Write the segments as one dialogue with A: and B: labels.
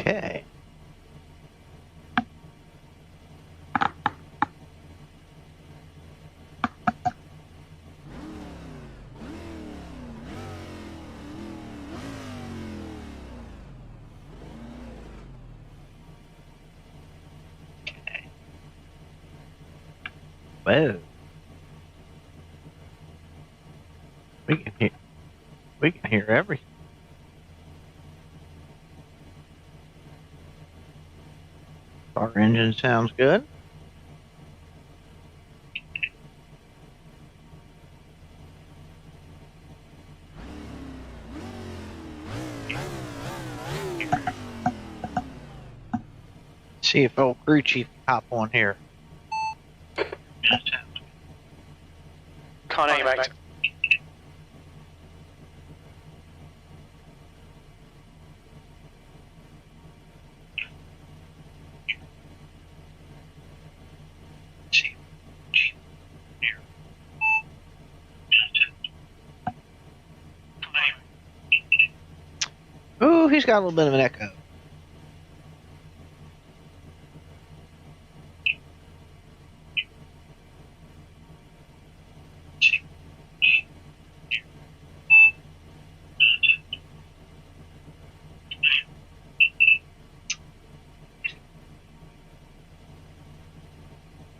A: Okay. Whoa. We can hear everything. Our engine sounds good. See if old crew chief can hop on here.
B: Can't hear you, mate.
A: Ooh, he's got a little bit of an echo.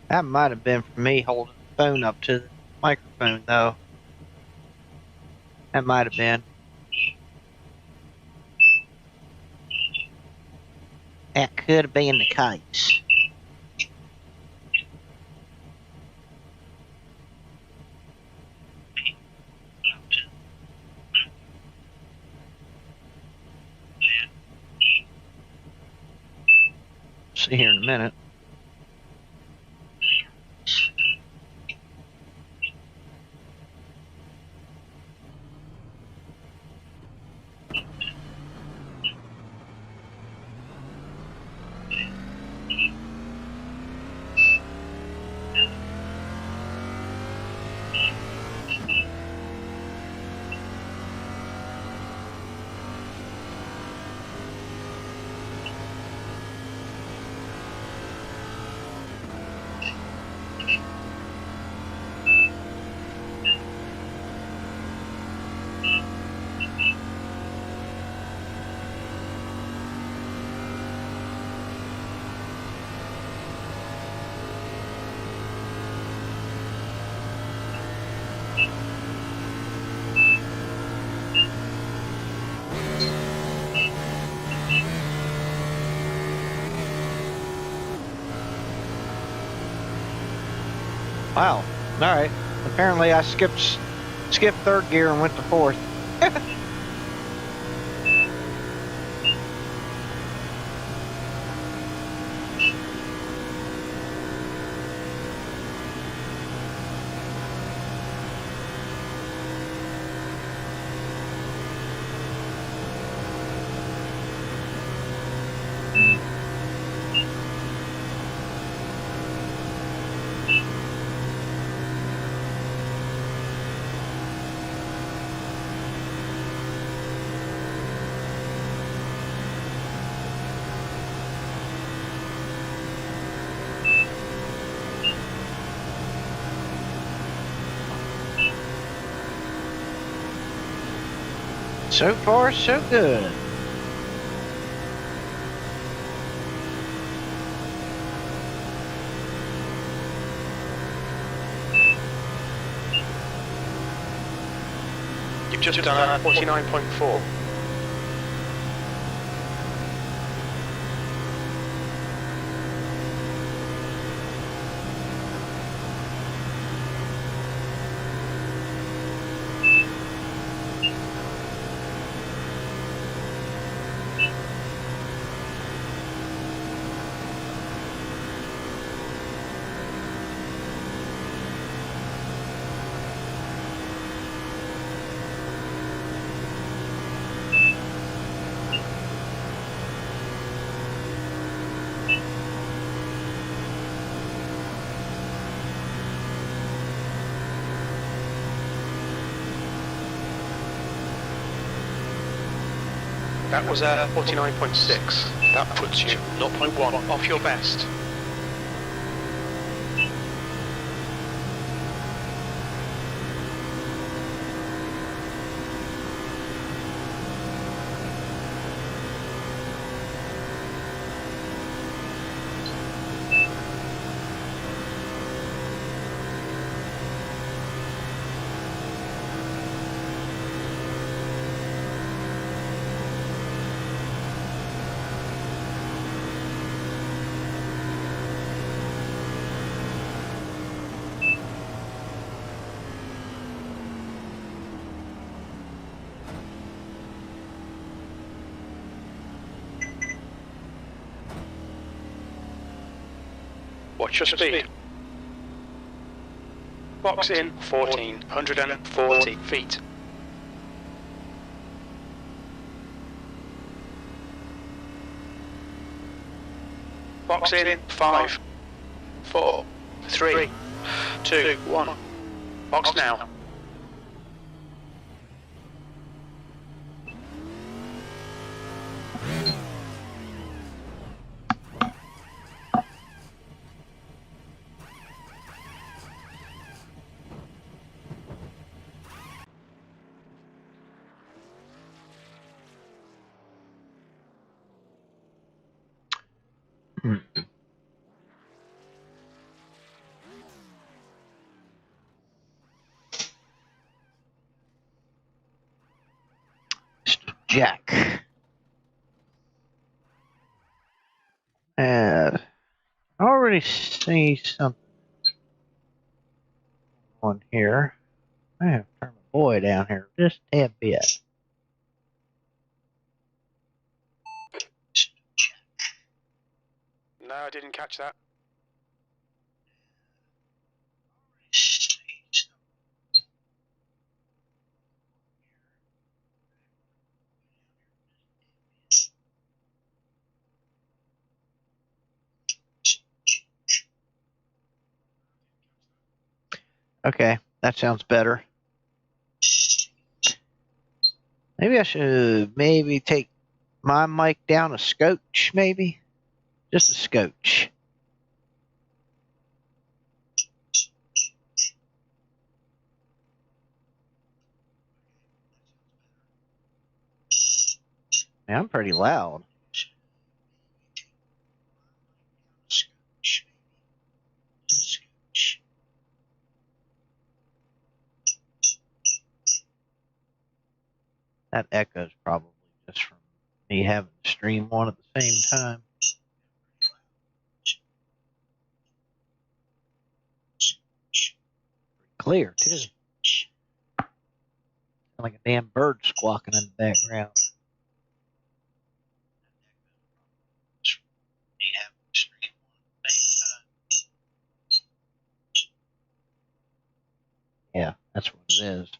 A: That might have been for me holding the phone up to the microphone, though. That might have been. That could have been the case. See here in a minute. Wow. All right. Apparently I skipped third gear and went to fourth. So far, so good.
B: You've just done 49.4. That was 49.6. That puts you 0.1 off your best. Watch your speed. Box in 1440 feet. Box in 5, 4, 3, 2, 1. Box now.
A: Jack. I already see something on here. I have to turn my boy down here just a tad bit.
B: No, I didn't catch that.
A: Okay, that sounds better. Maybe I should take my mic down a scotch, maybe? Just a scotch. Man, I'm pretty loud. That echoes probably just from me having to stream one at the same time. Clear, too. Sound like a damn bird squawking in the background. Yeah, that's what it is.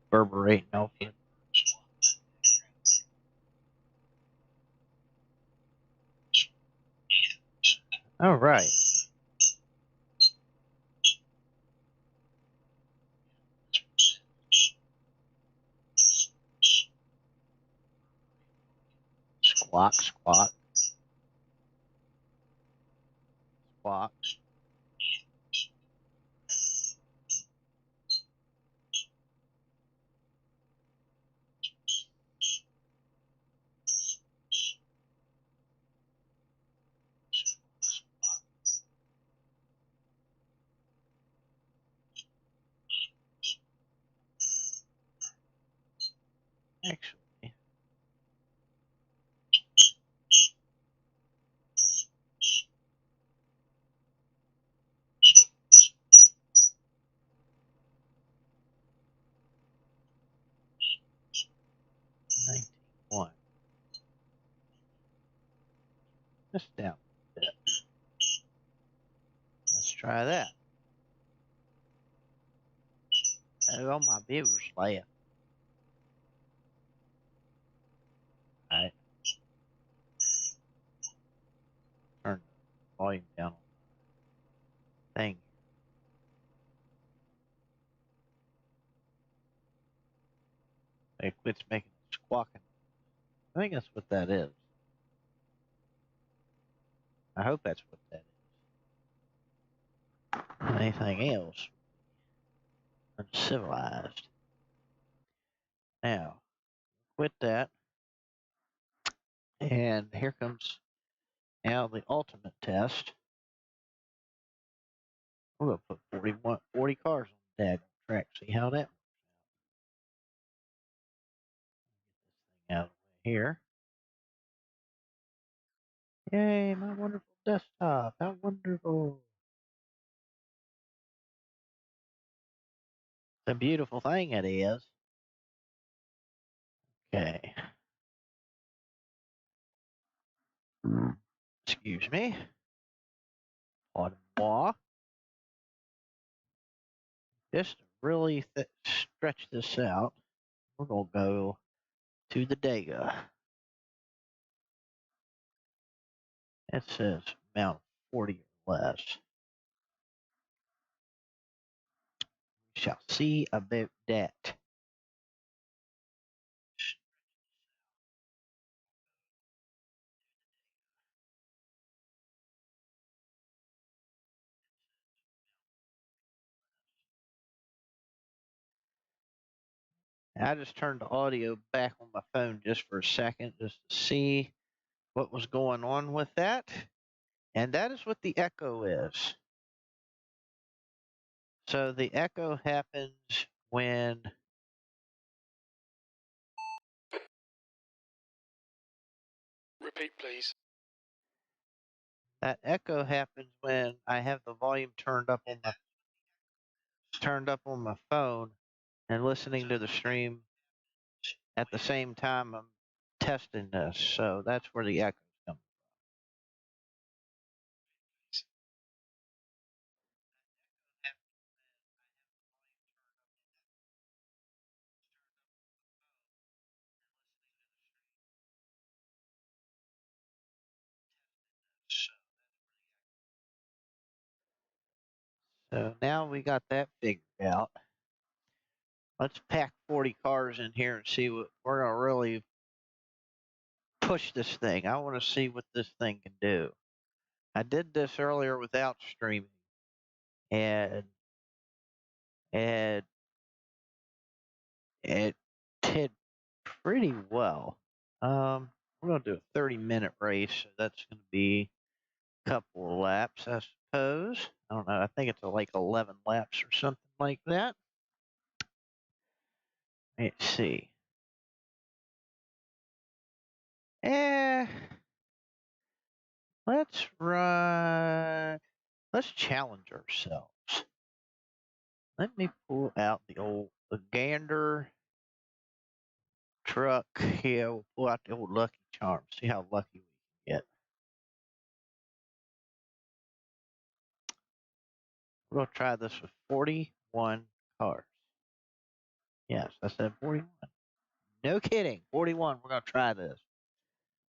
A: Reverberating off it. All right. Squawk, squawk. Squawk. Actually, one. Just down a bit. Let's try that. All my viewers laugh. All right. Turn the volume down on my thing. It quits making squawking. I think that's what that is. I hope that's what that is. Anything else? Uncivilized. Now, quit that. And here comes now the ultimate test. We're going to put 40 cars on the dag track. See how that works out. Get this thing out of the way here. Yay, my wonderful desktop. How wonderful. It's a beautiful thing it is. Okay. Excuse me. Pardon moi. Just to really stretch this out, we're going to go to the Dega. It says amount 40 or less. We shall see about that. I just turned the audio back on my phone just for a second, just to see what was going on with that. And that is what the echo is. So the echo happens when
B: Repeat, please.
A: that echo happens when I have the volume turned up on my phone and listening to the stream at the same time I'm testing this. So that's where the echoes come. So now we got that figured out. Let's pack 40 cars in here and see what we're going to really push this thing. I want to see what this thing can do. I did this earlier without streaming, and and it did pretty well. We're gonna do a 30-minute race, so that's gonna be a couple of laps, I suppose. I don't know. I think it's like 11 laps or something like that. Let's see. Eh, let's run. Let's challenge ourselves. Let me pull out the Gander truck. Yeah, we'll pull out the old Lucky Charm. See how lucky we can get. We're gonna try this with 41 cars. Yes, I said 41. No kidding, 41. We're gonna try this.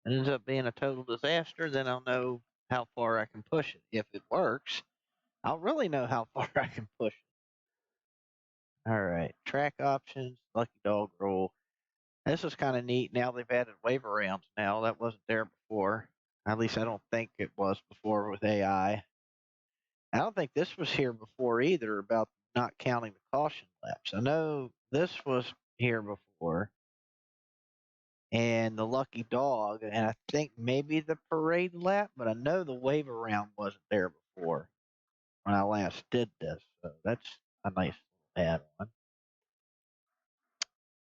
A: It ends up being a total disaster, then I'll know how far I can push it. If it works, I'll really know how far I can push it. All right, track options, Lucky Dog rule. This is kind of neat. Now they've added waiver rounds. Now that wasn't there before. At least I don't think it was before with AI. I don't think this was here before either about not counting the caution laps. I know this was here before, and the lucky dog, and I think maybe the parade lap, but I know the waiver round wasn't there before when I last did this. So that's a nice little add on.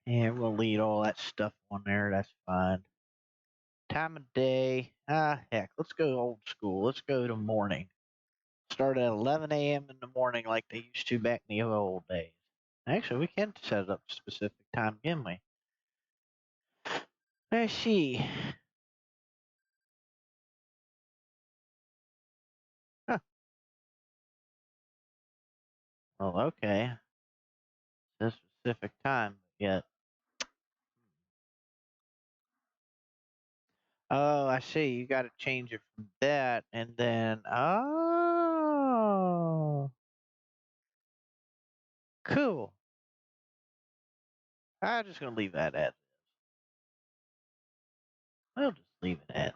A: And we'll leave all that stuff on there. That's fine. Time of day. Heck, let's go old school. Let's go to morning. Start at 11 a.m. in the morning like they used to back in the old days. Actually, we can set it up a specific time, can we? Let's see. Huh. Well, okay. This specific time, yet. Oh, I see. You got to change it from that, and then oh, cool. I'm just gonna leave that as. I'll just leave it as.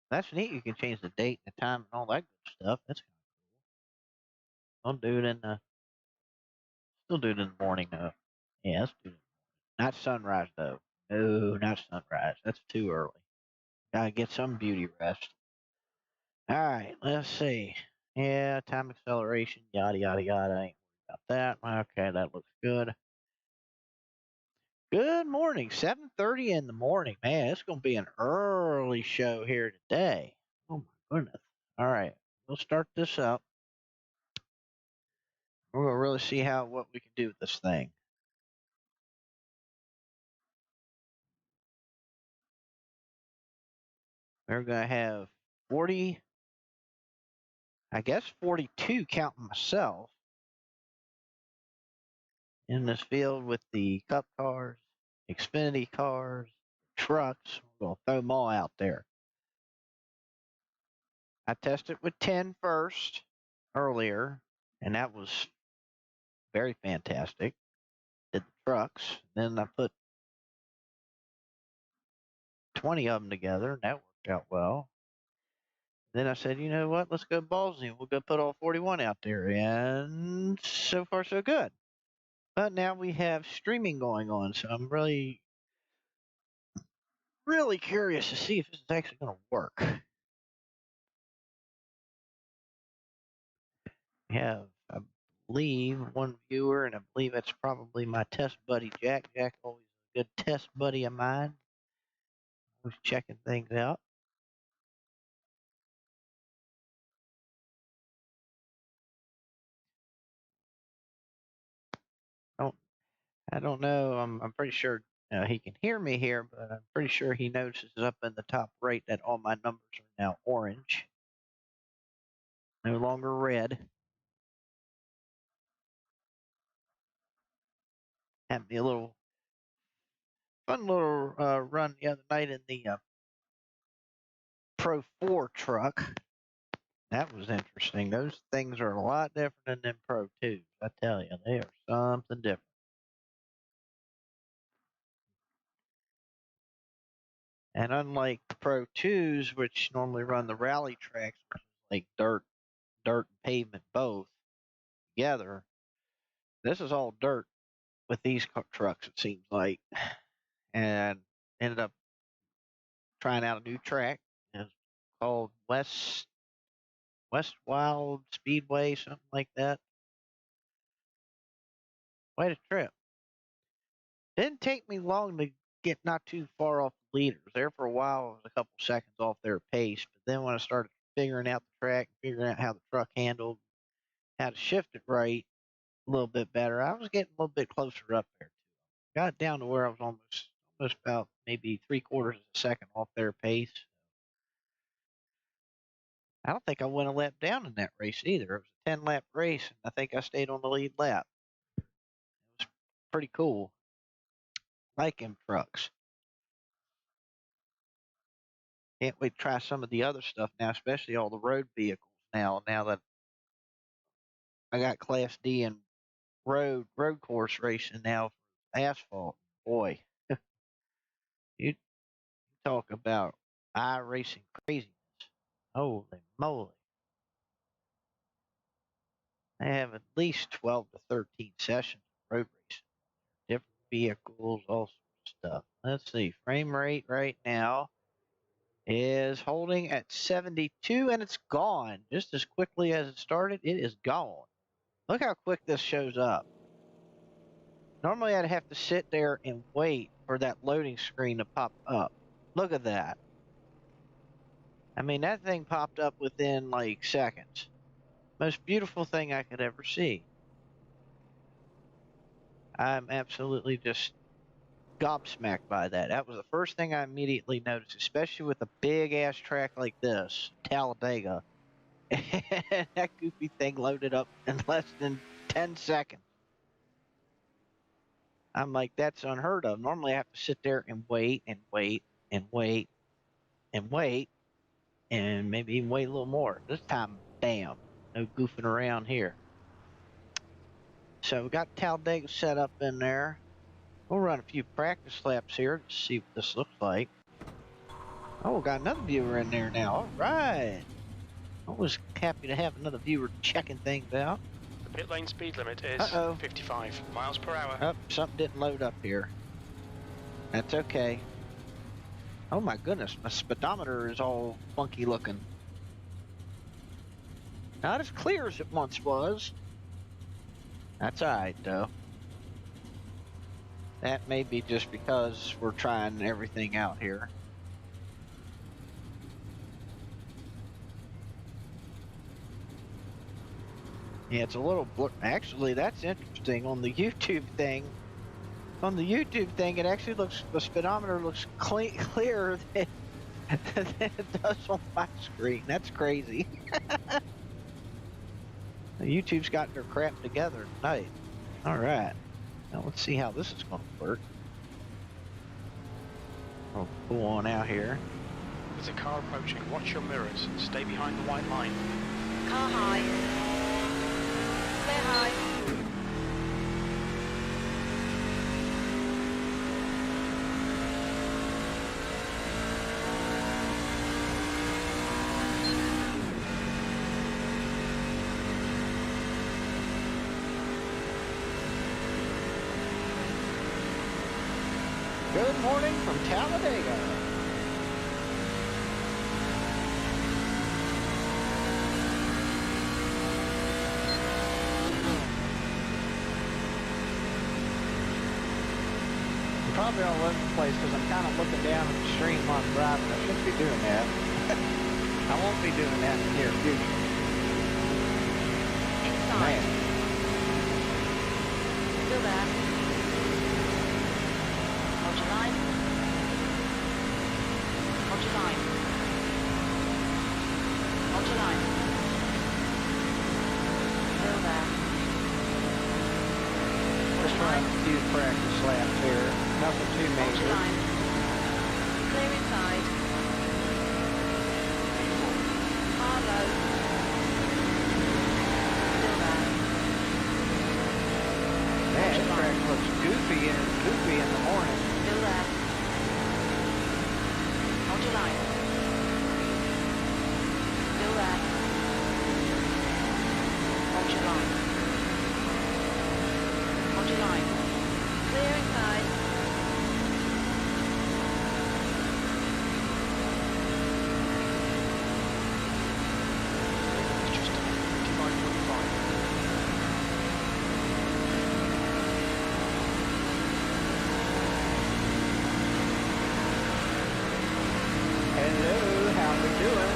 A: That's neat. You can change the date and the time and all that good stuff. That's kind of cool. I'll do it in the. Still do it in the morning though. Yeah, let's do it. Not sunrise though. No, not sunrise. That's too early. Gotta get some beauty rest. All right, let's see. Yeah, time acceleration, yada yada yada. Ain't worried about that. Okay, that looks good. Good morning, 7:30 in the morning. Man, it's gonna be an early show here today. Oh my goodness. All right, we'll start this up. We're gonna really see what we can do with this thing. We're gonna have 40, I guess 42 counting myself in this field with the cup cars, Xfinity cars, trucks. We're gonna throw them all out there. I tested with 10 first earlier, and that was very fantastic. Did the trucks, then I put 20 of them together, and that worked out well. Then I said, you know what? Let's go ballsy. We'll go put all 41 out there, and so far so good. But now we have streaming going on, so I'm really, really curious to see if this is actually going to work. We have, I believe, one viewer, and I believe that's probably my test buddy, Jack. Jack, always a good test buddy of mine. Always checking things out. I don't know. I'm pretty sure he can hear me here, but I'm pretty sure he notices up in the top right that all my numbers are now orange, no longer red. Had me a little fun little run the other night in the Pro 4 truck. That was interesting. Those things are a lot different than them Pro 2s. I tell you, they are something different. And unlike the Pro 2s, which normally run the rally tracks, like dirt and pavement both together, this is all dirt with these trucks, it seems like. And ended up trying out a new track. It's called West Wild Speedway, something like that. Quite a trip. Didn't take me long to get not too far off the leaders. There for a while, I was a couple seconds off their pace. But then when I started figuring out the track, figuring out how the truck handled, how to shift it right a little bit better, I was getting a little bit closer up there. Got it down to where I was almost about maybe 3/4 of a second off their pace. I don't think I went a lap down in that race either. It was a 10-lap race, and I think I stayed on the lead lap. It was pretty cool. Like them trucks. Can't wait to try some of the other stuff now, especially all the road vehicles now. Now that I got Class D and road course racing now for asphalt, boy, you talk about iRacing craziness. Holy moly! I have at least 12 to 13 sessions of road racing, different vehicles, all sorts of stuff. Let's see, frame rate right now is holding at 72, and it's gone just as quickly as it started. It is gone. Look how quick this shows up. Normally I'd have to sit there and wait for that loading screen to pop up. Look at that. I mean, that thing popped up within like seconds. Most beautiful thing I could ever see. I'm absolutely just gobsmacked by that. That was the first thing I immediately noticed, especially with a big ass track like this, Talladega. That goofy thing loaded up in less than 10 seconds. I'm like, that's unheard of. Normally I have to sit there and wait and wait and wait and wait and maybe even wait a little more. This time, bam, no goofing around here. So we got Talladega set up in there. We'll run a few practice laps here to see what this looks like. Oh, we got another viewer in there now. All right. Always happy to have another viewer checking things out.
B: The pit lane speed limit is 55 miles per hour.
A: Oh, something didn't load up here. That's okay. Oh my goodness, my speedometer is all funky looking. Not as clear as it once was. That's alright though. That may be just because we're trying everything out here. Yeah, it's a little actually, that's interesting on the YouTube thing. On the YouTube thing, it actually looks, the speedometer looks clearer than it does on my screen. That's crazy. YouTube's got their crap together tonight. All right. Now let's see how this is going to work. I'll pull on out here.
B: There's a car approaching. Watch your mirrors. Stay behind the white line.
C: Car high. Clear high.
A: Good morning from Talladega. I'm probably all over the place because I'm kind of looking down at the stream while I'm driving. I shouldn't be doing that. I won't be doing that in the near future.
C: Inside.
A: Man.
C: Still there. Hold your line. Hold your line. Hold your line. Still there. Hold
A: Just
C: your line.
A: running a few practice laps here. Nothing too
C: Hold your
A: major.
C: line. Clear inside. Car low. Still there.
A: Man, this track looks goofy in the morning.
C: Still there. Hold your line. Still there. Hold your line. Hold your line. Clear inside.
B: It's just 55.5.
A: Hello, how we doing?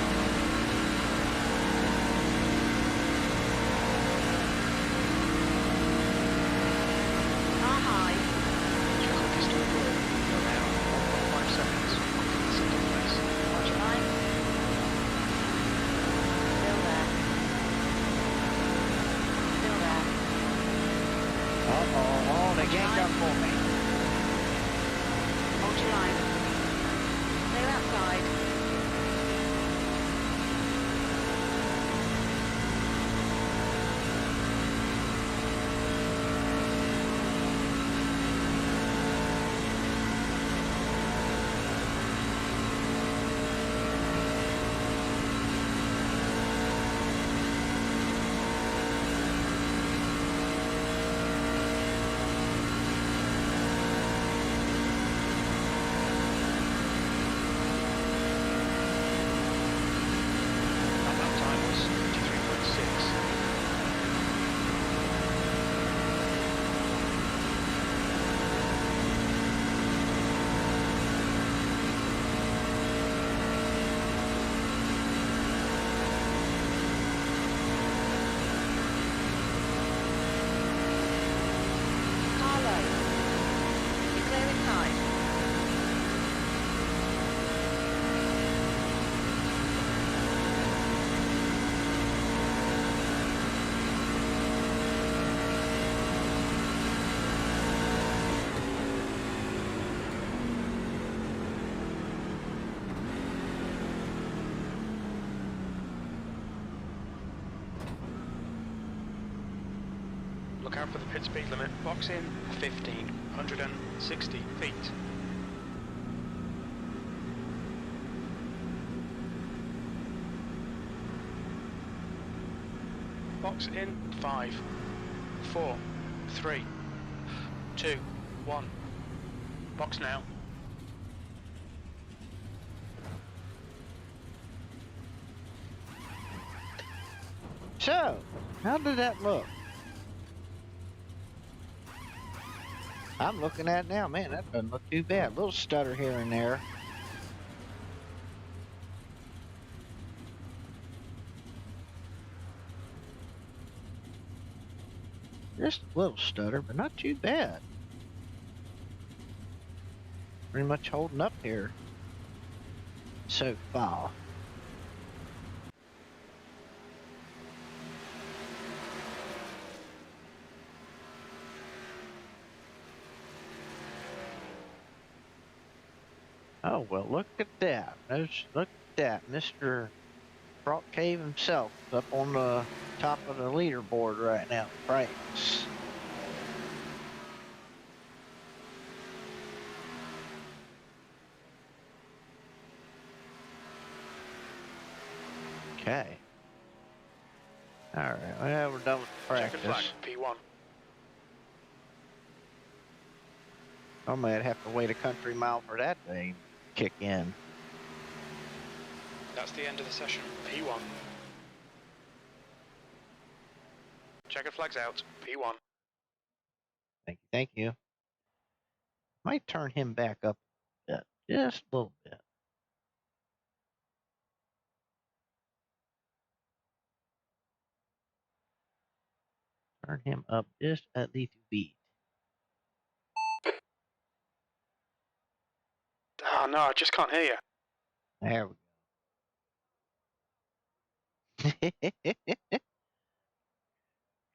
C: Car high.
B: Your quickest overall. You're now 1.5 seconds. Second place.
C: Hold your line. Still there. Still there.
A: Oh, they ganged up for me.
C: Hold your line. Clear outside.
B: And that time was 53.6.
C: Car low. You're clear inside.
B: Look out for the pit speed limit. Box in 15. 160 feet. Box in 5, 4, 3, 2, 1. Box now.
A: So, how did that look? I'm looking at it now, man, that doesn't look too bad. A little stutter here and there. Just a little stutter, but not too bad. Pretty much holding up here so far. Oh, well, look at that. Look at that. Mr. Frog Cave himself is up on the top of the leaderboard right now. France. Okay. Alright, well, we're done with the
B: Checkered flag,
A: practice.
B: P1.
A: I might have to wait a country mile for that thing to kick in.
B: That's the end of the session, P1. Checkered flag's out, P1.
A: Thank you, thank you. Might turn him back up a bit, just a little bit. Turn him up just a little bit.
B: Oh no, I just can't hear you.
A: There we go.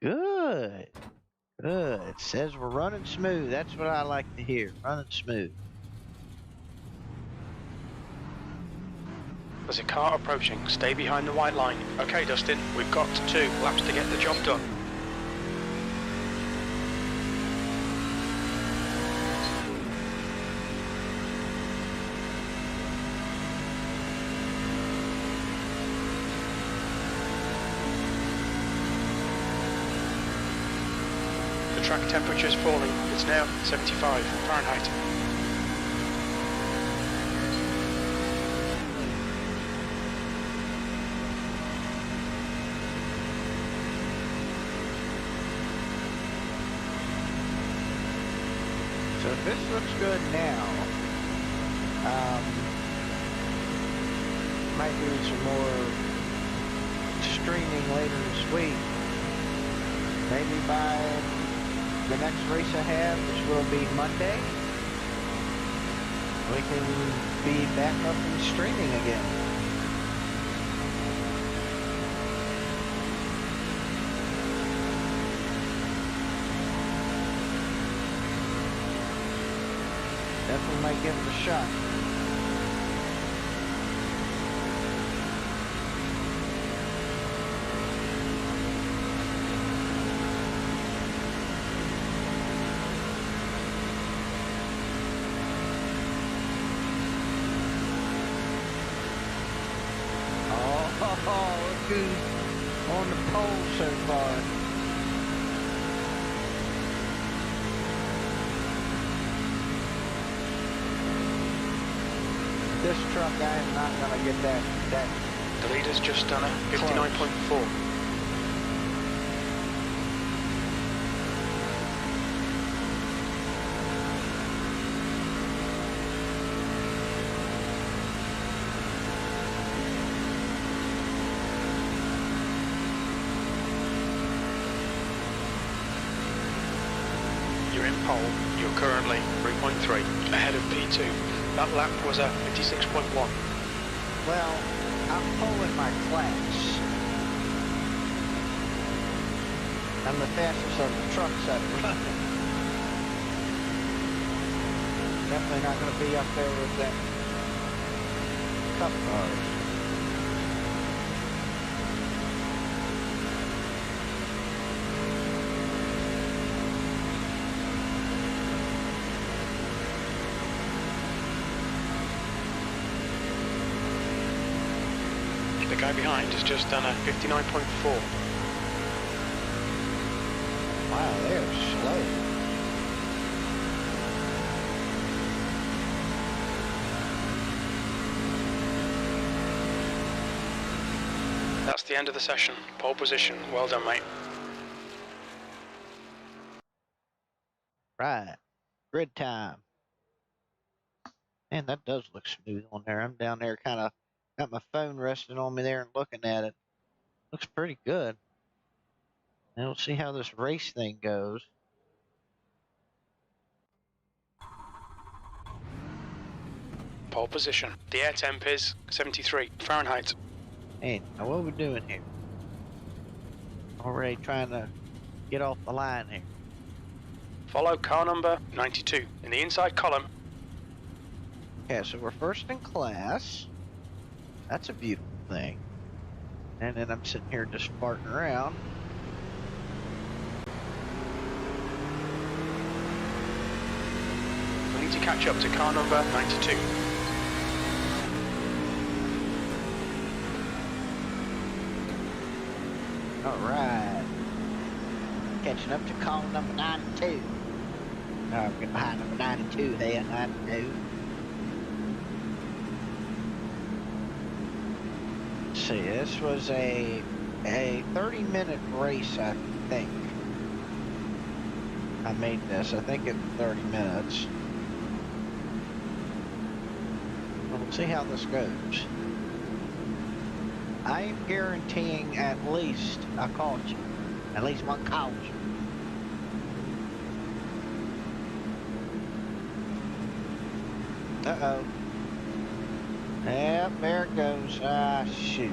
A: Good. Good. It says we're running smooth. That's what I like to hear. Running smooth.
B: There's a car approaching. Stay behind the white line. Okay, Dustin, we've got 2 laps to get the job done. The track temperature is falling. It's now 75 Fahrenheit.
A: So this looks good now. Might do some more streaming later this week. Maybe by the next race I have, which will be Monday, we can be back up and streaming again. Definitely might give it a shot. Oh, look who's on the pole so far. This truck, I am not going to get that.
B: The leader's just done a 59.4. You're in pole. You're currently 3.3 ahead of P2. That lap was a 56.1.
A: Well, I'm pulling my class. I'm the fastest of the trucks that are running. Definitely not going to be up there with that cup cars.
B: the guy behind has just done a 59.4.
A: Wow, they're slow.
B: That's the end of the session. Pole position. Well done, mate.
A: Right. Grid time. Man, that does look smooth on there. I'm down there kind of got my phone resting on me there and looking at it. Looks pretty good. And we'll see how this race thing goes.
B: Pole position. The air temp is 73 Fahrenheit.
A: Hey, now what are we doing here? Already trying to get off the line here.
B: Follow car number 92 in the inside column.
A: Okay, so we're first in class. That's a beautiful thing. And then I'm sitting here just farting around.
B: We need to catch up to car number 92.
A: Alright. Catching up to call number 92. I'm getting behind number 92 there, 92. Let's see, this was a 30-minute race, I think. I made this, I think it's 30 minutes. We'll see how this goes. I am guaranteeing at least a caution. At least one caution. Uh-oh. Yep, there it goes. Ah, shoot.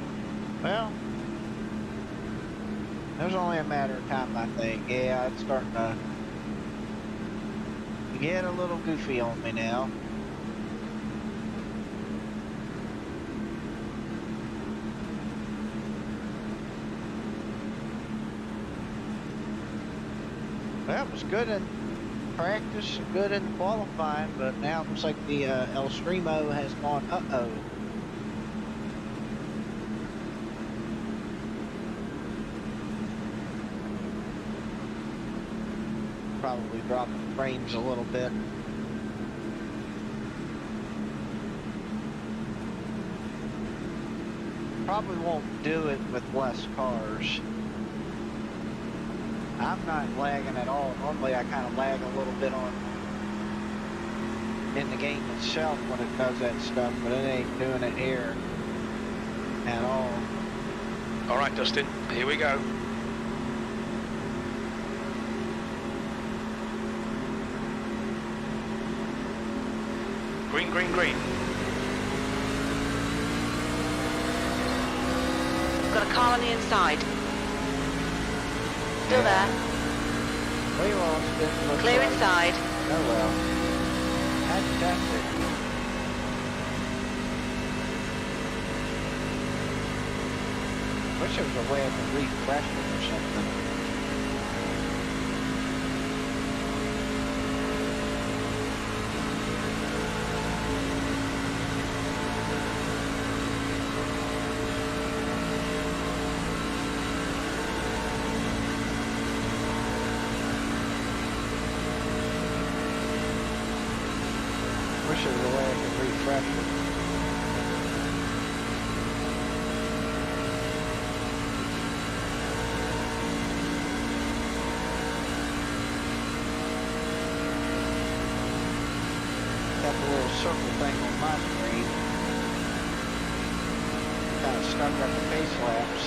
A: Well, it was only a matter of time, I think. Yeah, it's starting to get a little goofy on me now. Well, it was good in practice, good in qualifying, but now it looks like the El Streamo has gone, uh-oh. Probably dropping frames a little bit. Probably won't do it with less cars. I'm not lagging at all. Normally I kind of lag a little bit in the game itself when it does that stuff, but it ain't doing it here at all.
B: All right, Dustin, here we go. Green, green, green.
C: Got a car on the inside. Still there.
A: We lost it. Looks
C: Clear
A: like.
C: inside.
A: Oh well. Fantastic. Wish there was a way I could refresh it or something. Wish there was a way I could refresh it. Got the little circle thing on my screen. Kind of stuck up the pace laps.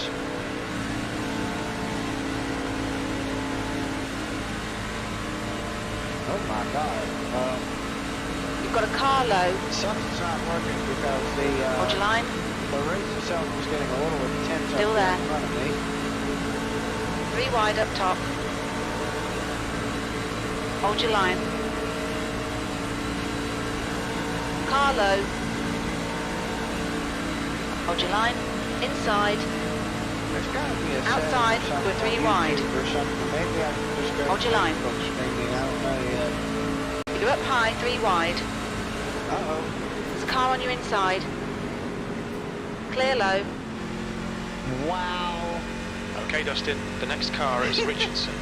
A: Oh my god.
C: You've got a car low.
A: Something's not working because
C: Hold your line.
A: the race itself was getting a little intense
C: Still
A: up
C: there.
A: in front of me.
C: 3 wide up top. Hold your line. Car low. Hold your line. Inside.
A: There's got to be a
C: Outside,
A: setting or
C: we're
A: something
C: 3
A: on
C: wide.
A: YouTube or something. Maybe I can just go
C: Hold your line.
A: Facebook streaming. I don't know yet.
C: You're up high, 3 wide.
A: Uh-oh.
C: There's a car on your inside. Clear low.
A: Wow.
B: Okay, Dustin, the next car is Richardson.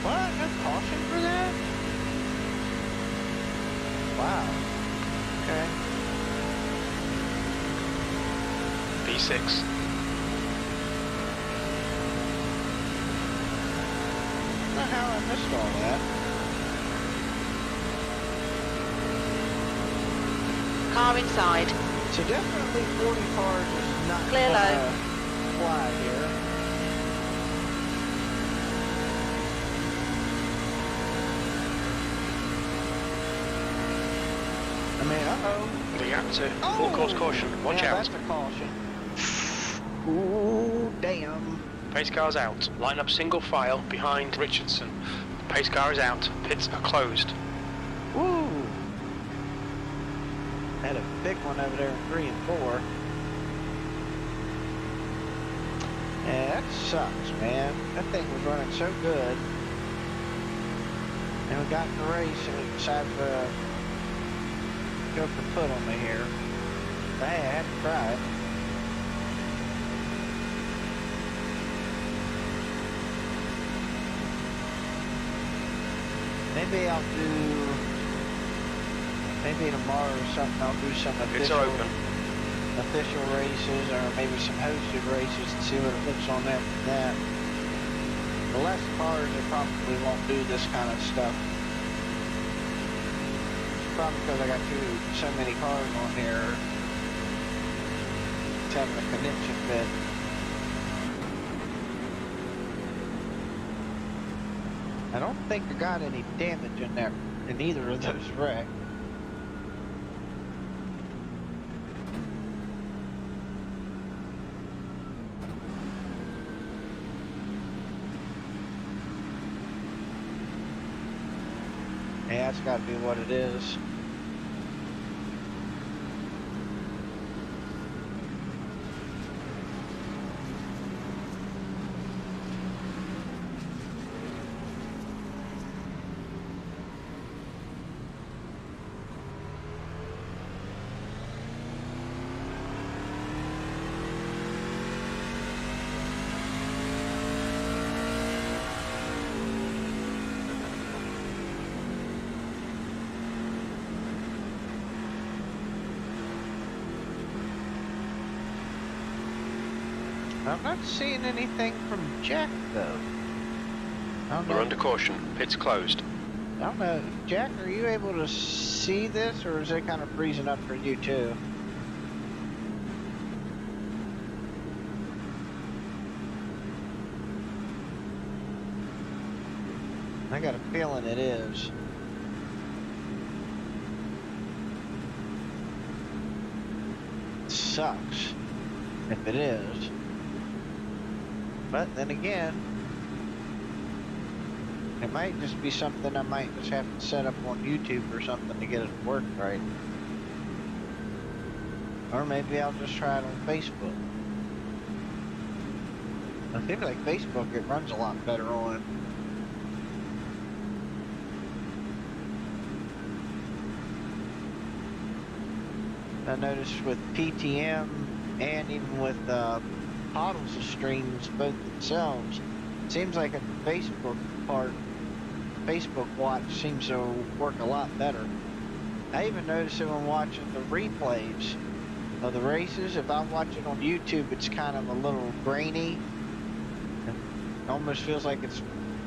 A: What? No caution for that? Wow. Okay.
B: P6.
A: I don't know how I missed all that.
C: Car inside.
A: So definitely 40 cars is not
C: Clear low.
A: gonna fly here. I mean, uh-oh.
B: We have to full course caution. Watch
A: yeah,
B: out.
A: That's a caution. Ooh, damn.
B: Pace car's out. Line up single file behind Richardson. Pace car is out. Pits are closed.
A: Woo! Had a big one over there in 3 and 4. Yeah, that sucks, man. That thing was running so good. And we got in the race and we decided to go for put on me here. Hey, I had to try it. Maybe I'll do, maybe tomorrow or something, I'll do some
B: Pits are open.
A: official races or maybe some hosted races and see what it looks on them from that. The less cars, they probably won't do this kind of stuff. It's probably because I got so many cars on here. It's having a connection bit. I don't think I got any damage in there in either of those wrecks. Yeah, that's got to be what it is. I'm not seeing anything from Jack, though. I don't know.
B: We're under caution. Pits closed.
A: I don't know. Jack, are you able to see this, or is it kind of freezing up for you, too? I got a feeling it is. Sucks if it is. But then again, it might just be something I might just have to set up on YouTube or something to get it to work right. Or maybe I'll just try it on Facebook. I feel like Facebook, it runs a lot better on. I noticed with PTM and even with Poddles' streams both themselves, it seems like at the Facebook part, Facebook watch seems to work a lot better. I even noticed it when watching the replays of the races. If I watch it on YouTube, it's kind of a little grainy. It almost feels like it's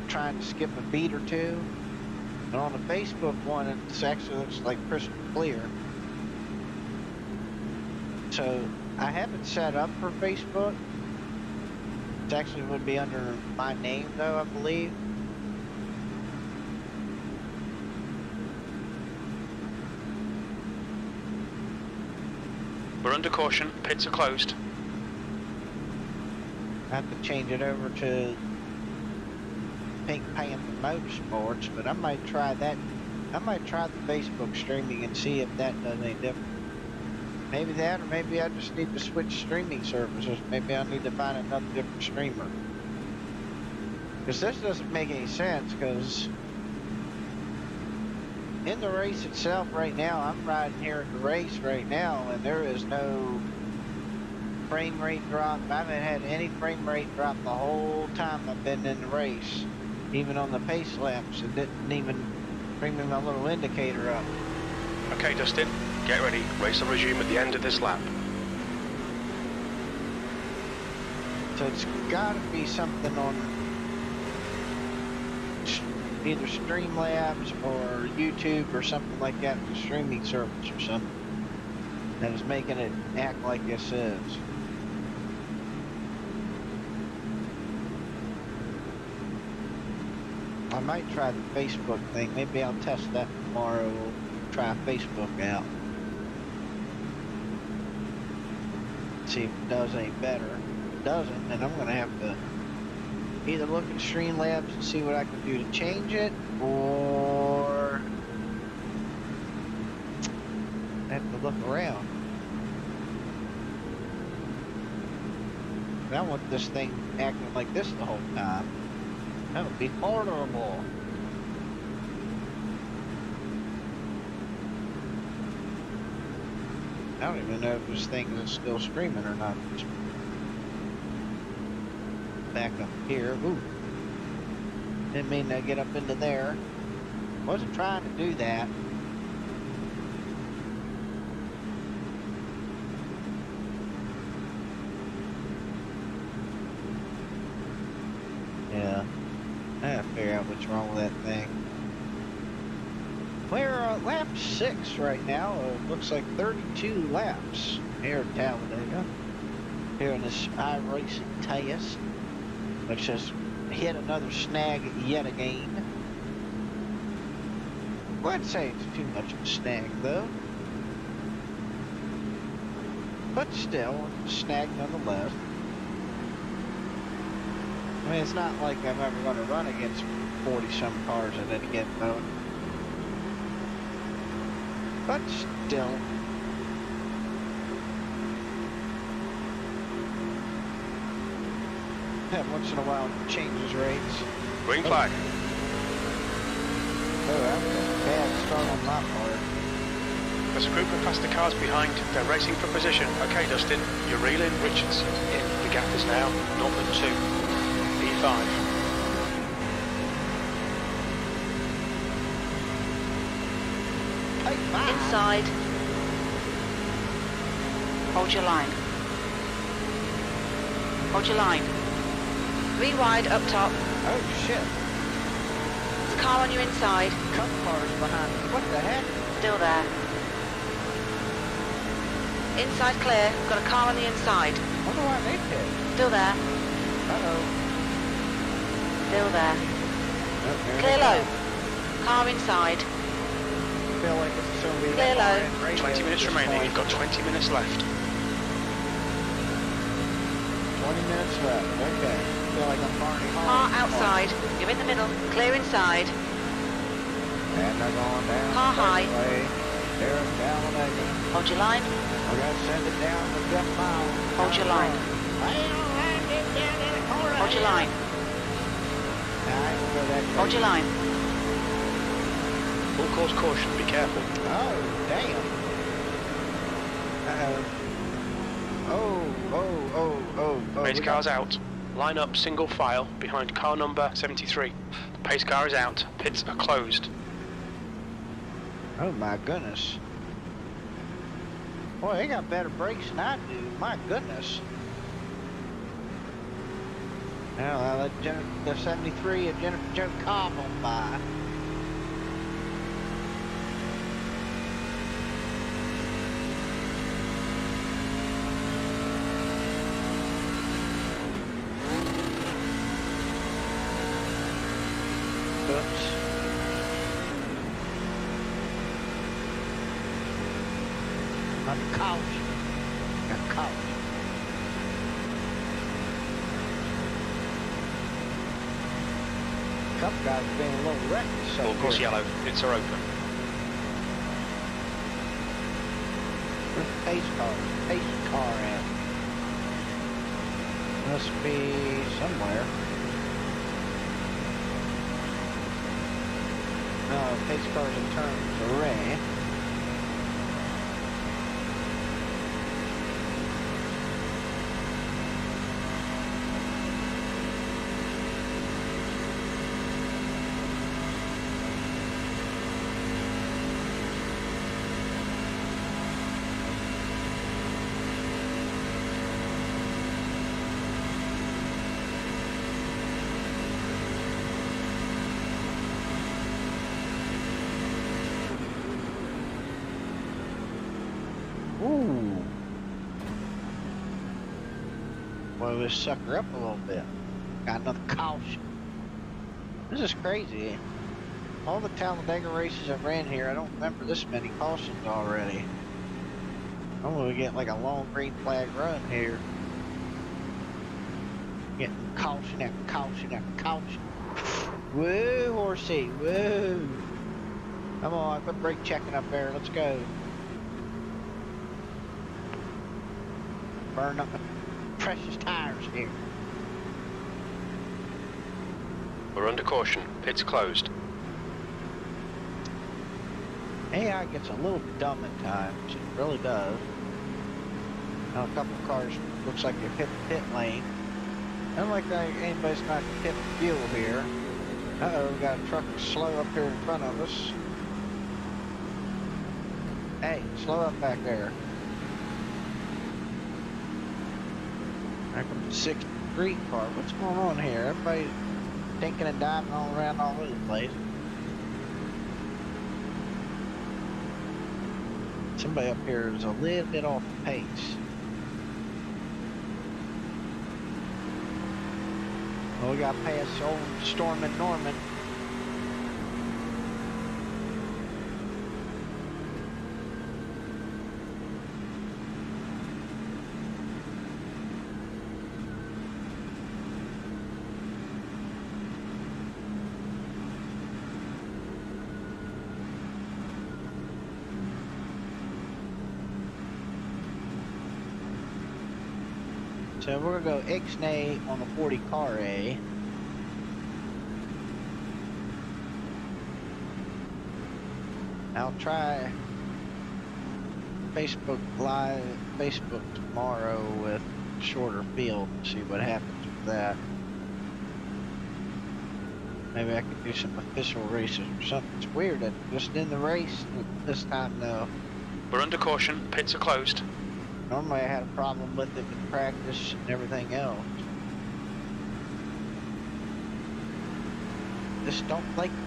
A: trying to skip a beat or two. And on the Facebook one, it actually looks like crystal clear. So I have it set up for Facebook. It actually would be under my name, though, I believe.
B: We're under caution. Pits are closed.
A: I have to change it over to Pink Panther Motorsports, but I might try that. I might try the Facebook streaming and see if that does any different. Maybe that, or maybe I just need to switch streaming services. Maybe I need to find another different streamer. Because this doesn't make any sense, because in the race itself right now, I'm riding here in the race right now, and there is no frame rate drop. I haven't had any frame rate drop the whole time I've been in the race. Even on the pace laps, it didn't even bring me my little indicator up.
D: Okay, Dustin, get ready. Race will resume at the end of this lap.
A: So it's got to be something on either Streamlabs or YouTube or something like that, the streaming service or something, that is making it act like this is. I might try the Facebook thing. Maybe I'll test that tomorrow. We'll try Facebook out. See if it does any better. If it doesn't, then I'm going to have to either look at Streamlabs and see what I can do to change it, or I have to look around. I want this thing acting like this the whole time. That would be horrible. I don't even know if this thing is still streaming or not. Back up here. Ooh. Didn't mean to get up into there. Wasn't trying to do that. Yeah. I gotta figure out what's wrong with that thing. We're at lap 6 right now. It looks like 32 laps here at Talladega. Here in this IRacing Test, which has hit another snag yet again. I wouldn't say it's too much of a snag though. But still, a snag nonetheless. I mean, it's not like I'm ever going to run against 40-some cars at any given moment. But still. Yeah, once in a while it changes rates.
D: Green flag.
A: Oh, that was a bad start on my part.
D: There's a group of faster cars behind. They're racing for position. Okay, Dustin, you're reeling Richardson in. The gap is now 0.2. P5.
C: Inside. Hold your line. Hold your line. 3 wide up top.
A: Oh shit.
C: There's a car on your inside.
A: Couple cars behind me. What the heck?
C: Still there. Inside clear. Got a car on the inside.
A: Wonder why they did.
C: Still there.
A: Uh-oh.
C: Still there.
A: Oh, there
C: Clear
A: they
C: low.
A: go.
C: Car inside.
A: I feel like this is going to be
C: Clear
A: that
C: low.
A: far in
D: 20 minutes remaining. You've got 20 minutes left.
A: 20 minutes left. Okay. I feel like I'm already home.
C: Car outside. You're in the middle. Clear inside.
A: And they're going down.
C: Car high.
A: There in Talladega.
C: Hold your line.
A: We're going to send it down to Jeff Mile.
C: Hold your line. Hold your line. Hold your line.
D: Full course caution. Be careful.
A: Oh, damn. Oh.
D: Pace car's out. Line up single file behind car number 73. The pace car is out. Pits are closed.
A: Oh my goodness. Boy, they got better brakes than I do. My goodness. Now I let the 73 of Jennifer Joe Cobb on by. Oops. On the couch. A couch. Cup guy's being a little reckless.
D: Full course yellow. Pits are open.
A: Where's the pace car? Pace car at? Must be somewhere. No, pace car's in turn array. Ooh. Blow this sucker up a little bit. Got another caution. This is crazy. All the Talladega races I've ran here, I don't remember this many cautions already. I'm gonna get like a long green flag run here. Getting caution after caution after caution. Whoa, horsey, whoa. Come on, quit brake checking up there, let's go. Burn up the precious tires here.
D: We're under caution. Pit's closed.
A: AI gets a little dumb at times, it really does. Now a couple of cars looks like they've hit the pit lane. Don't like that anybody's not hit the fuel here. Uh-oh, we got a truck slow up here in front of us. Hey, slow up back there. Back up the 6th Street car. What's going on here? Everybody's thinking and diving all around all over the place. Somebody up here is a little bit off the pace. Well, we got past old Storm and Norman. So we're gonna go Ixnay on the 40 car A. I'll try Facebook Live, Facebook tomorrow with shorter field and see what happens with that. Maybe I could do some official races or something. It's weird that just in the race this time though.
D: We're under caution. Pits are closed.
A: Normally I had a problem with it with practice and everything else. Just don't like it.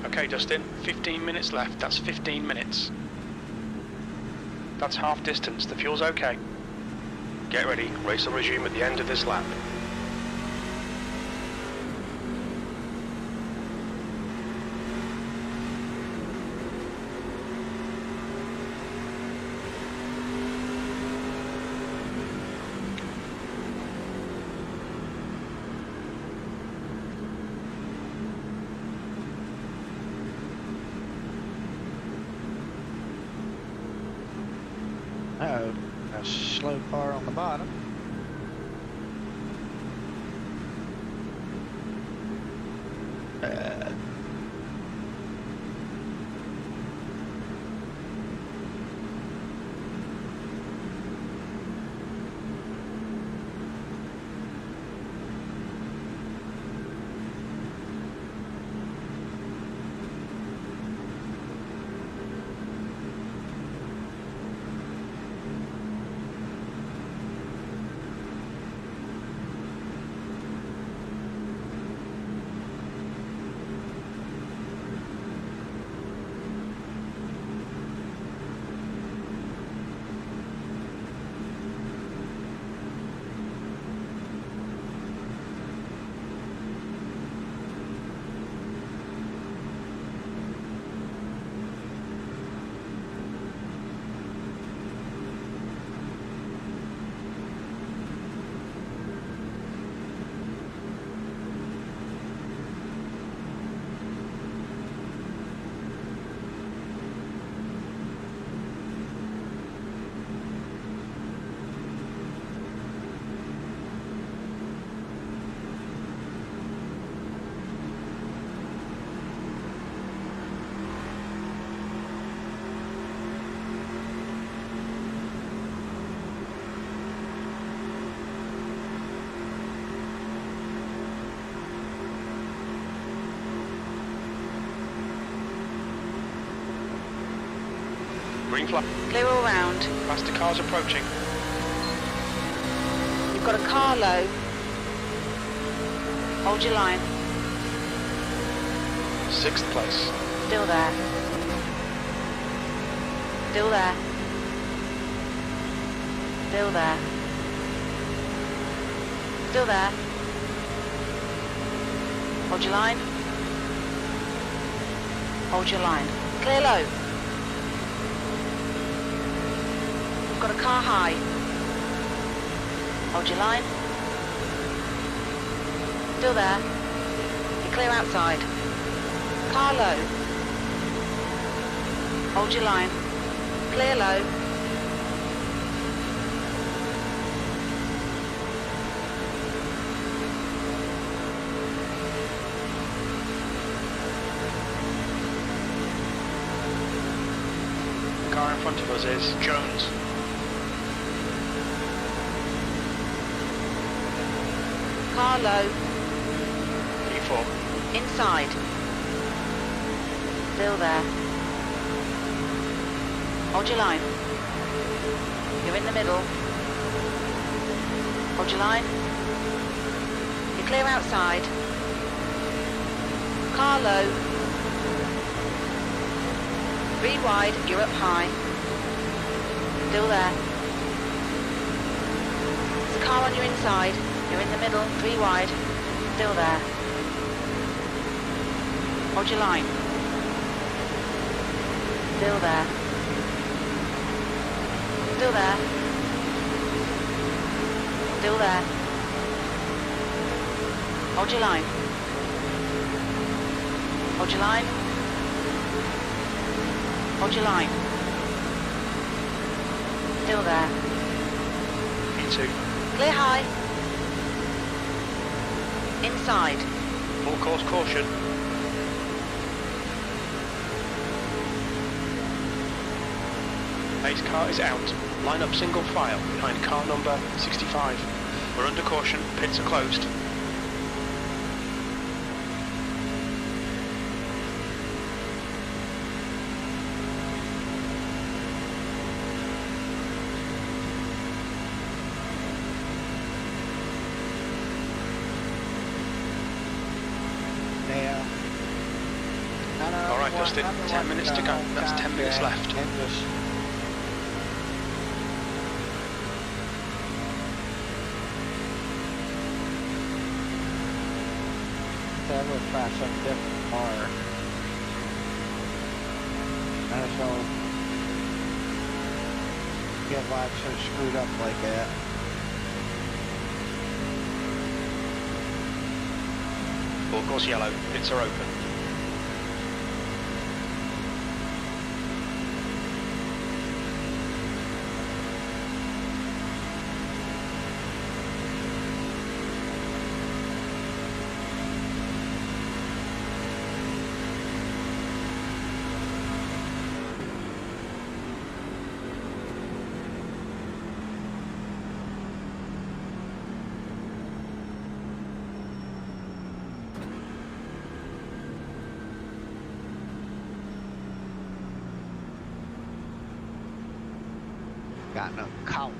D: Okay, Dustin, 15 minutes left. That's 15 minutes. That's half distance. The fuel's okay. Get ready. Race will resume at the end of this lap.
A: Uh-oh, a slow car on the bottom.
D: Green flag.
C: Clear all round.
D: Faster cars approaching.
C: You've got a car low. Hold your line.
D: 6th place.
C: Still there. Still there. Still there. Still there. Hold your line. Hold your line. Clear low. You've got a car high. Hold your line. Still there. You're clear outside. Car low. Hold your line. Clear low.
D: The car in front of us is Jones.
C: Car low.
D: P4.
C: Inside. Still there. Hold your line. You're in the middle. Hold your line. You're clear outside. Car low. 3 wide, you're up high. Still there. There's a car on your inside. You're in the middle, 3 wide. Still there. Hold your line. Still there. Still there. Still there. Hold your line. Hold your line. Hold your line. Still there.
D: P2.
C: Clear high. Inside.
D: Full course caution. Pace car is out. Line up single file behind car number 65. We're under caution. Pits are closed.
A: Now.
D: All right, Dustin. 10 minutes to go. That's 10 minutes left.
A: Then we'll try some different car. I just don't get life so screwed up like that.
D: Full course yellow. Pits are open.
A: Got no couch.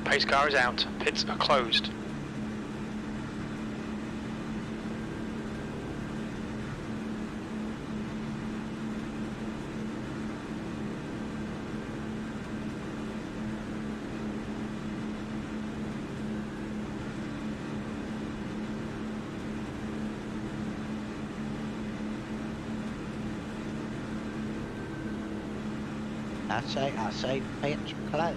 D: Pace car is out. Pits are closed.
A: I say pants are closed.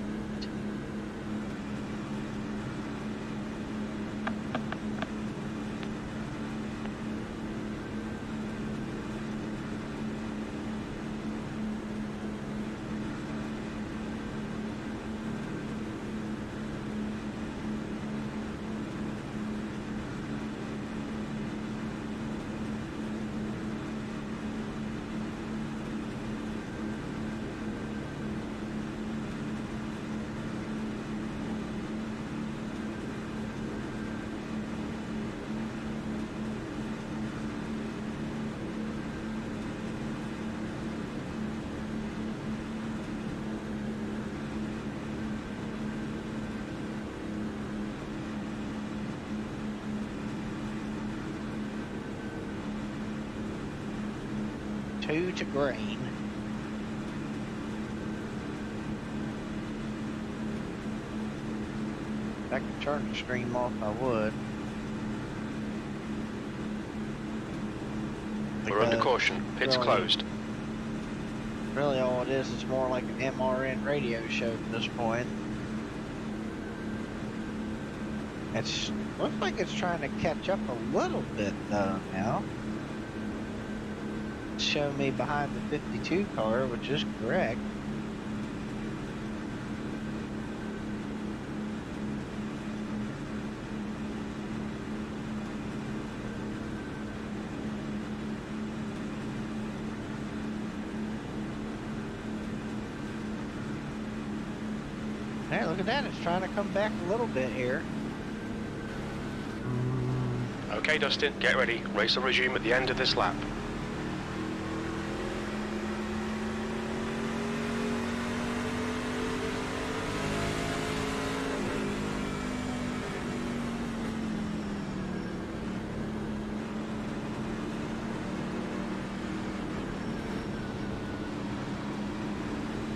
A: 2 to green. If I could turn the stream off, I would.
D: We're under
A: Because
D: caution. Pit's
A: really-
D: closed.
A: Really all it is more like an MRN radio show at this point. It's looks like it's trying to catch up a little bit though now. Show me behind the 52 car, which is correct. Hey, look at that, it's trying to come back a little bit here.
D: Okay, Dustin, get ready. Race will resume at the end of this lap.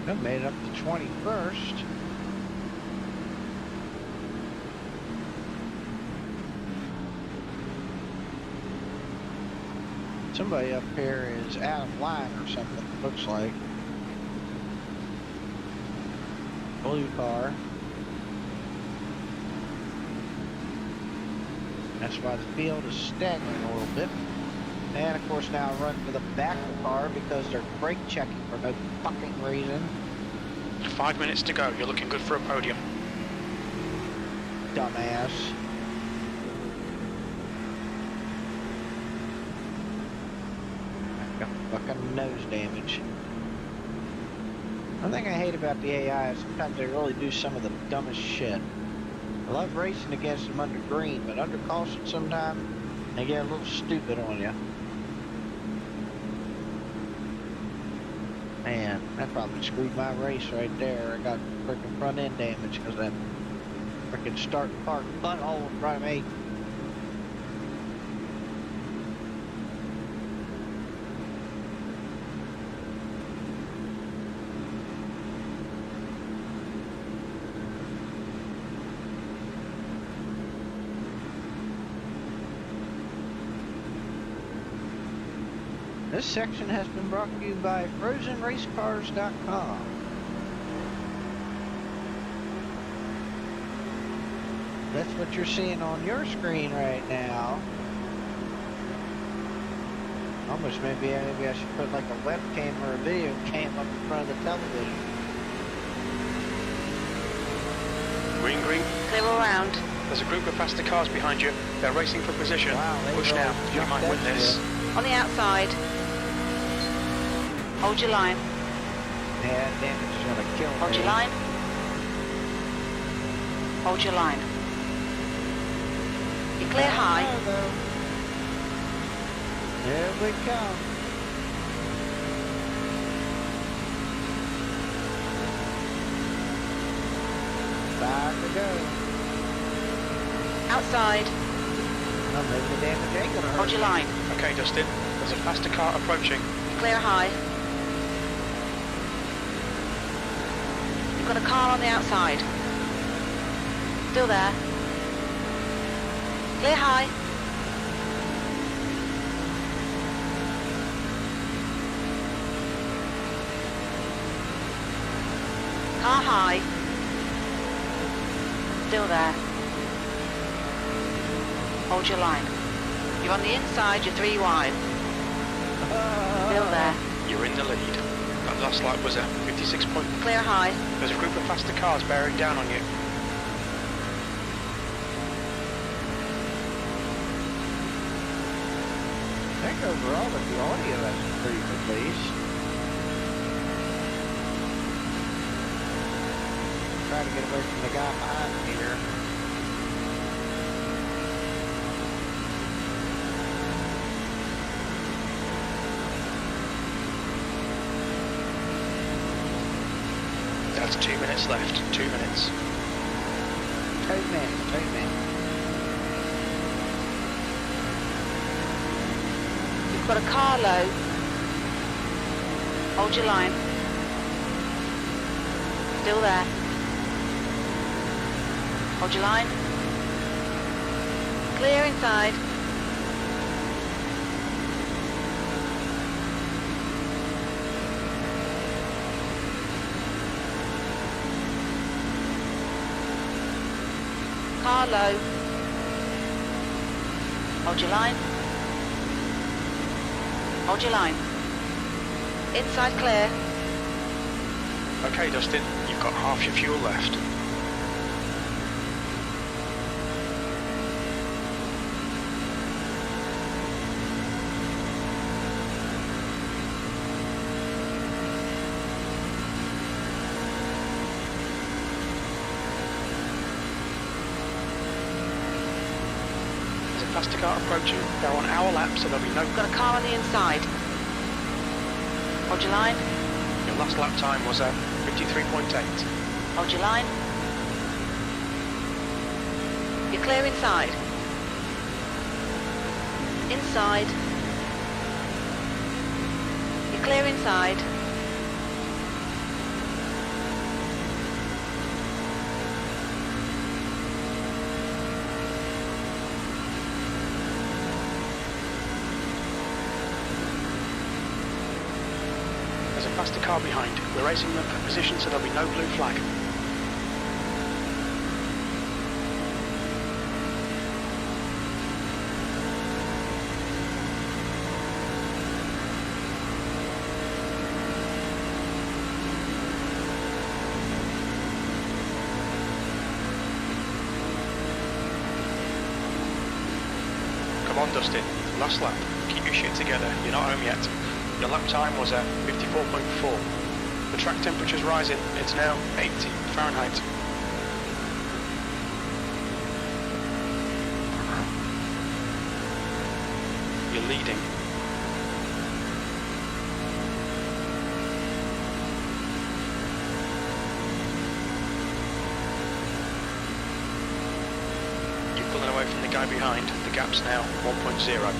A: I made it up to 21st. Somebody up here is out of line or something, it looks like. Blue car. That's why the field is staggering a little bit. And of course now I run for the back of the car because they're brake checking for no fucking reason.
D: 5 minutes to go. You're looking good for a podium.
A: Dumbass. I got fucking nose damage. One thing I hate about the AI is sometimes they really do some of the dumbest shit. I love racing against them under green, but under caution sometimes they get a little stupid on you. Man, that probably screwed my race right there. I got freaking front end damage because that freaking start and park butthole in front of me. This section has been brought to you by FrozenRaceCars.com. That's what you're seeing on your screen right now. Almost maybe I should put like a webcam or a video cam up in front of the television.
D: Green, green.
C: Clear all round.
D: There's a group of faster cars behind you. They're racing for position.
A: Wow, they
D: Push
A: really
D: now. You
A: jumped
D: might
A: that
D: win this.
A: shit.
C: On the outside. Hold your line.
A: Yeah, damage is gonna kill me.
C: Hold your line. Hold your line. You clear high.
A: Here we come. Five to go.
C: Outside.
A: Oh, maybe the damage ain't gonna hurt.
C: Hold your line.
D: Okay, Dustin. There's a faster car approaching.
C: You clear high. You've got a car on the outside. Still there. Clear high. Car high. Still there. Hold your line. You're on the inside, you're 3 wide. Still there.
D: You're in the lead. That last lap was a 56 point.
C: Clear high.
D: There's a group of faster cars bearing down on you.
A: I think overall that the audio has pretty good bass. Try to get away from the guy behind me here.
D: That's 2 minutes left. 2 minutes.
A: 2 minutes, 2 minutes.
C: You've got a car low. Hold your line. Still there. Hold your line. Clear inside. Car low. Hold your line. Hold your line. Inside clear.
D: Okay, Dustin, you've got half your fuel left. There's a faster car approaching. They're on our lap, so there'll be no...
C: Got a car on the inside. Hold your line.
D: Your last lap time was 53.8.
C: Hold your line. You're clear inside. Inside. You're clear inside.
D: There's a faster car behind. We're racing them for position, so there'll be no blue flag. Come on, Dustin. Last lap. Keep your shit together. You're not home yet. Your lap time was 54.4. The track temperature's rising. It's now 80 Fahrenheit. You're leading. You're pulling away from the guy behind. The gap's now 1.0.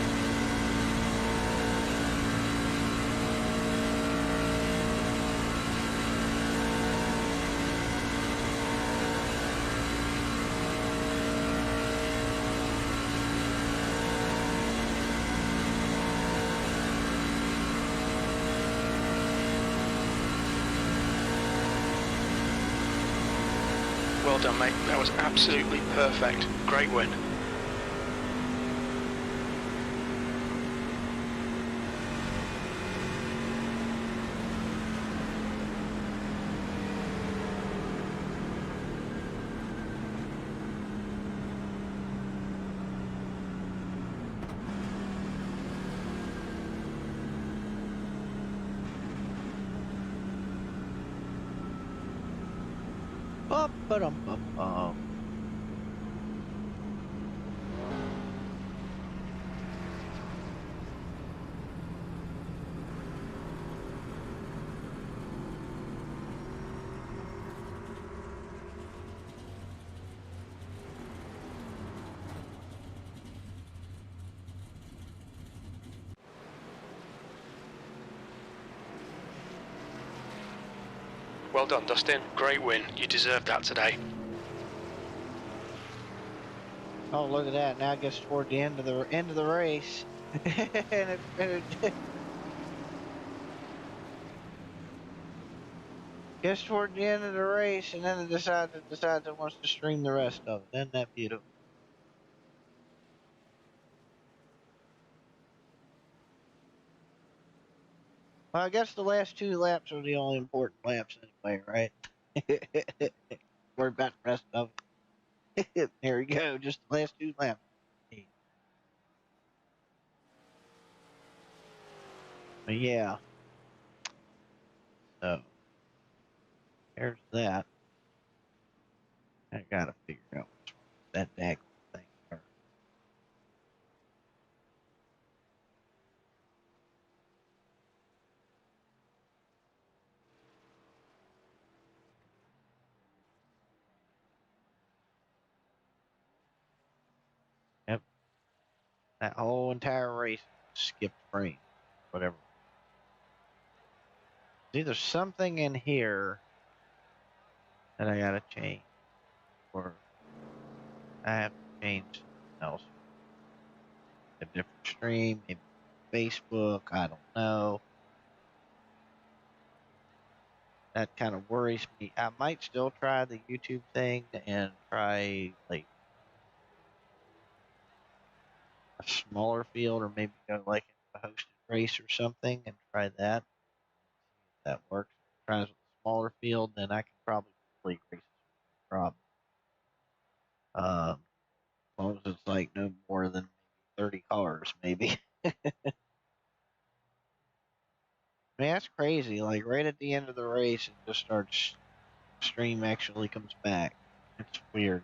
D: Well done, mate. That was absolutely perfect. Great win.
A: Bum, ba-dum, bum, bum.
D: Well done, Dustin. Great win. You deserved that today.
A: Oh, look at that! Now it gets toward the end of the race, and it gets toward the end of the race, and then it decides it wants to stream the rest of it. Isn't that beautiful? Well, I guess the last 2 laps are the only important laps anyway, right? Worry about the rest of it. There we go. Just the last 2 laps. But yeah. So there's that. I gotta figure out what's wrong with that daggone thing. Yep. That whole entire race skipped frame. Whatever. either something in here that I gotta change, or I have to change something else. A different stream, maybe Facebook, I don't know. That kind of worries me. I might still try the YouTube thing and try like a smaller field, or maybe go like a hosted race or something and try that. See if that works. If it tries with a smaller field, then I can probably complete races with no problem. As long as it's like no more than maybe 30 cars, maybe. I mean, that's crazy. Like right at the end of the race, it just starts. Stream actually comes back. It's weird.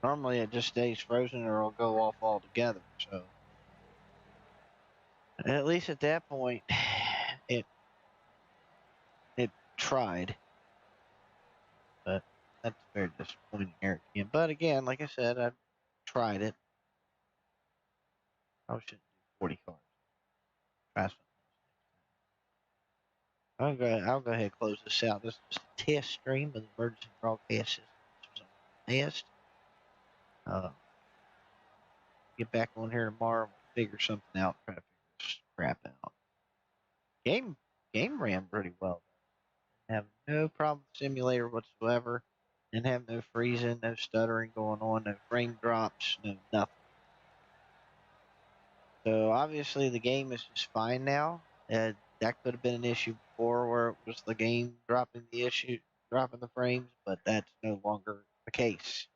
A: Normally, it just stays frozen or it'll go off altogether. So, at least at that point, it it tried, but that's very disappointing, Eric. But again, like I said, I tried it. I shouldn't do 40 cars. Try something else next time. I'll go ahead and close this out. This is a test stream of the emergency broadcast system. This was on the test. Get back on here tomorrow. We'll figure something out. Try to figure this crap out. Game ran pretty well. Have no problem with the simulator whatsoever. Didn't have no freezing, no stuttering going on, no frame drops, no nothing. So obviously the game is just fine now. That could have been an issue before, where it was the game dropping the frames, but that's no longer the case.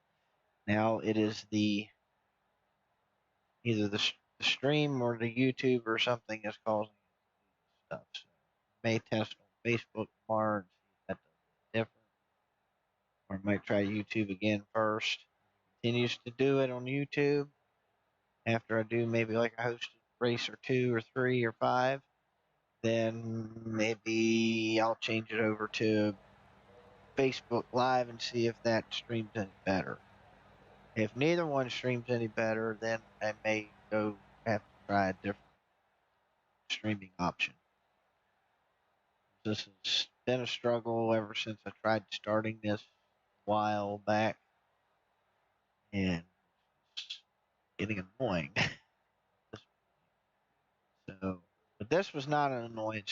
A: Now it is either the stream or the YouTube or something is causing it to do this stuff. So may test on Facebook tomorrow and see if that does it different. Or I might try YouTube again first. Continues to do it on YouTube. After I do maybe like a hosted race or 2 or 3 or 5, then maybe I'll change it over to Facebook Live and see if that streams any better. If neither one streams any better, then I may have to try a different streaming option. This has been a struggle ever since I tried starting this a while back, and it's getting annoying. So, but this was not an annoyance